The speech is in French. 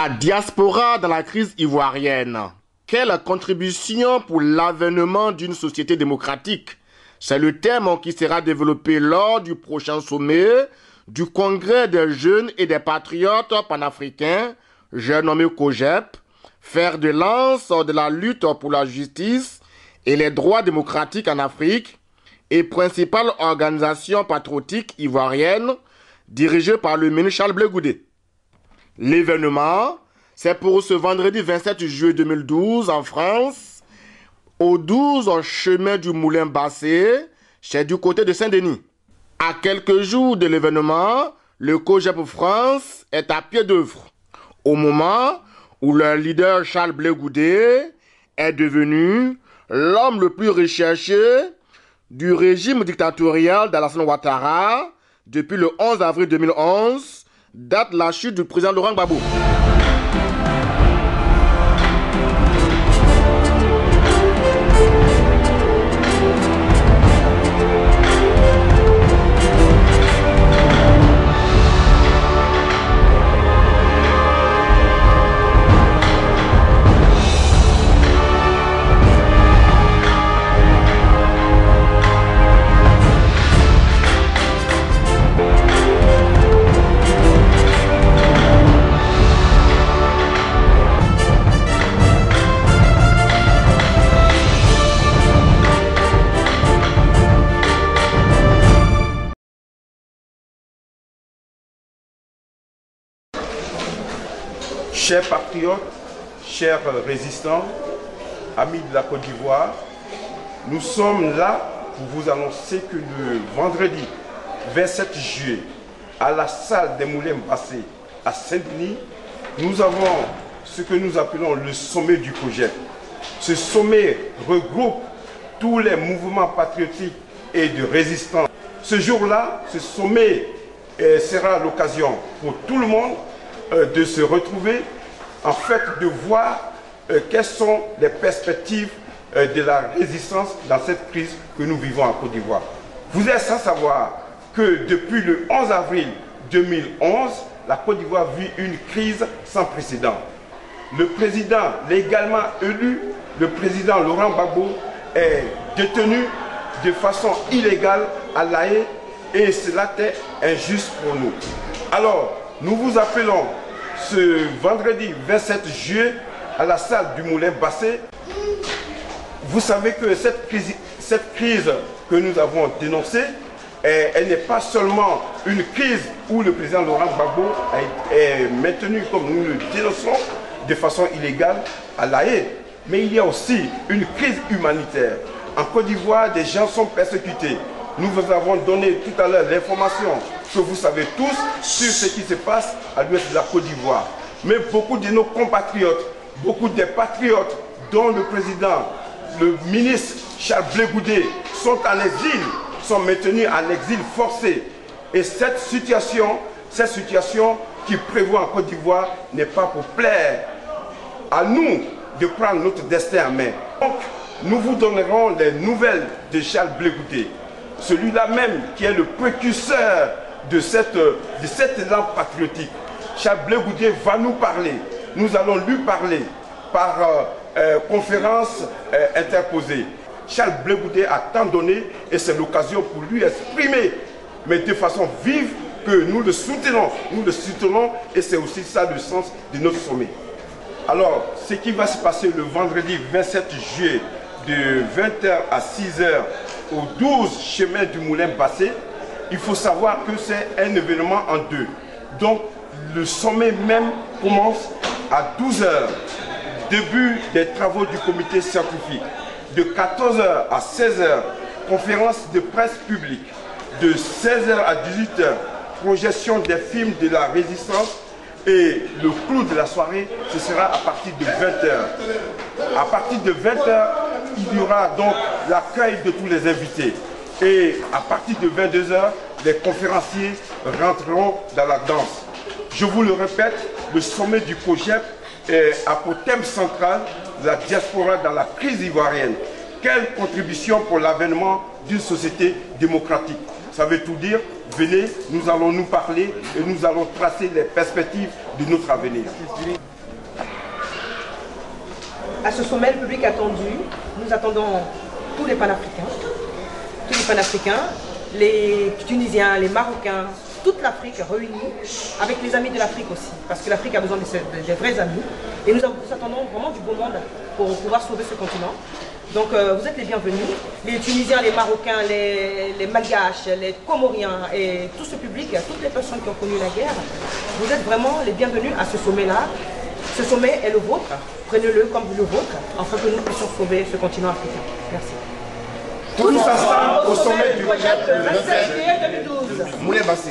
La diaspora dans la crise ivoirienne. Quelle contribution pour l'avènement d'une société démocratique? C'est le thème qui sera développé lors du prochain sommet du Congrès des jeunes et des patriotes panafricains, j'ai nommé COJEP, fer de lance de la lutte pour la justice et les droits démocratiques en Afrique et principale organisation patriotique ivoirienne dirigée par le ministre Charles Blé Goudé. L'événement, c'est pour ce vendredi 27 juillet 2012 en France, au 12 chemin du Moulin Bassé, c'est du côté de Saint-Denis. À quelques jours de l'événement, le COJEP France est à pied d'œuvre, au moment où le leader Charles Blé Goudé est devenu l'homme le plus recherché du régime dictatorial d'Alassane Ouattara depuis le 11 avril 2011, date la chute du président Laurent Gbagbo. Chers patriotes, chers résistants, amis de la Côte d'Ivoire, nous sommes là pour vous annoncer que le vendredi 27 juillet, à la salle des Moulins Bassé à Saint-Denis, nous avons ce que nous appelons le sommet du COJEP. Ce sommet regroupe tous les mouvements patriotiques et de résistance. Ce jour-là, ce sommet sera l'occasion pour tout le monde de se retrouver, en fait de voir quelles sont les perspectives de la résistance dans cette crise que nous vivons en Côte d'Ivoire. Vous êtes sans savoir que depuis le 11 avril 2011, la Côte d'Ivoire vit une crise sans précédent. Le président légalement élu, le président Laurent Gbagbo, est détenu de façon illégale à La Haye et cela est injuste pour nous. Alors, nous vous appelons ce vendredi 27 juillet à la salle du Moulin Bassé. Vous savez que cette crise que nous avons dénoncée, elle n'est pas seulement une crise où le président Laurent Gbagbo est maintenu, comme nous le dénonçons, de façon illégale à La Haye, mais il y a aussi une crise humanitaire. En Côte d'Ivoire, des gens sont persécutés. Nous vous avons donné tout à l'heure l'information que vous savez tous sur ce qui se passe à l'ouest de la Côte d'Ivoire. Mais beaucoup de nos compatriotes, beaucoup des patriotes, dont le président, le ministre Charles Blé Goudé, sont en exil, sont maintenus en exil forcé. Et cette situation qui prévoit en Côte d'Ivoire n'est pas pour plaire à nous de prendre notre destin en main. Donc, nous vous donnerons les nouvelles de Charles Blé Goudé. Celui-là même qui est le précurseur de cet élan patriotique. Charles Blé Goudé va nous parler. Nous allons lui parler par conférence interposée. Charles Blé Goudé a tant donné et c'est l'occasion pour lui exprimer, mais de façon vive, que nous le soutenons. Nous le soutenons et c'est aussi ça le sens de notre sommet. Alors, ce qui va se passer le vendredi 27 juillet de 20h à 6h au 12 chemin du Moulin Bassé, il faut savoir que c'est un événement en deux. Donc le sommet même commence à 12h, début des travaux du comité scientifique. De 14h à 16h, conférence de presse publique. De 16h à 18h, projection des films de la résistance. Et le clou de la soirée, ce sera à partir de 20h. À partir de 20h, il y aura donc l'accueil de tous les invités. Et à partir de 22h, les conférenciers rentreront dans la danse. Je vous le répète, le sommet du COJEP a pour thème central la diaspora dans la crise ivoirienne. Quelle contribution pour l'avènement d'une société démocratique? Ça veut tout dire. Venez, nous allons nous parler et nous allons tracer les perspectives de notre avenir. À ce sommet, le public attendu, nous attendons tous les panafricains, les Tunisiens, les Marocains, toute l'Afrique réunie, avec les amis de l'Afrique aussi, parce que l'Afrique a besoin de vrais amis. Et nous attendons vraiment du beau monde pour pouvoir sauver ce continent. Donc vous êtes les bienvenus, les Tunisiens, les Marocains, les Malgaches, les Comoriens et tout ce public, toutes les personnes qui ont connu la guerre, vous êtes vraiment les bienvenus à ce sommet-là. Ce sommet est le vôtre, prenez-le comme le vôtre, afin que nous puissions sauver ce continent africain. Merci. Tous ensemble au sommet du projet 27 juillet 2012. Moulin Bassi.